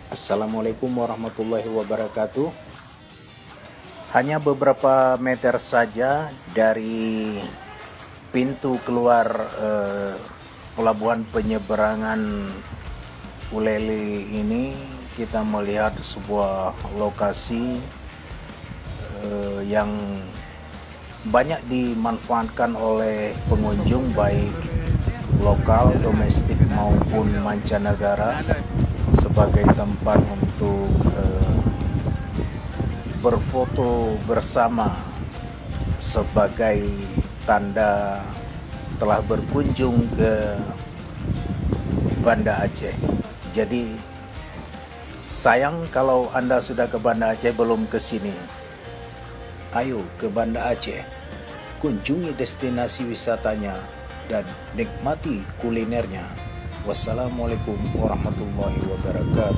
Assalamualaikum warahmatullahi wabarakatuh. Hanya beberapa meter saja dari pintu keluar pelabuhan penyeberangan Ulele ini, kita melihat sebuah lokasi yang banyak dimanfaatkan oleh pengunjung baik lokal, domestik maupun mancanegara sebagai tempat untuk berfoto bersama sebagai tanda telah berkunjung ke Banda Aceh. Jadi sayang kalau Anda sudah ke Banda Aceh belum ke sini. Ayo ke Banda Aceh, kunjungi destinasi wisatanya dan nikmati kulinernya. Wassalamualaikum warahmatullahi wabarakatuh.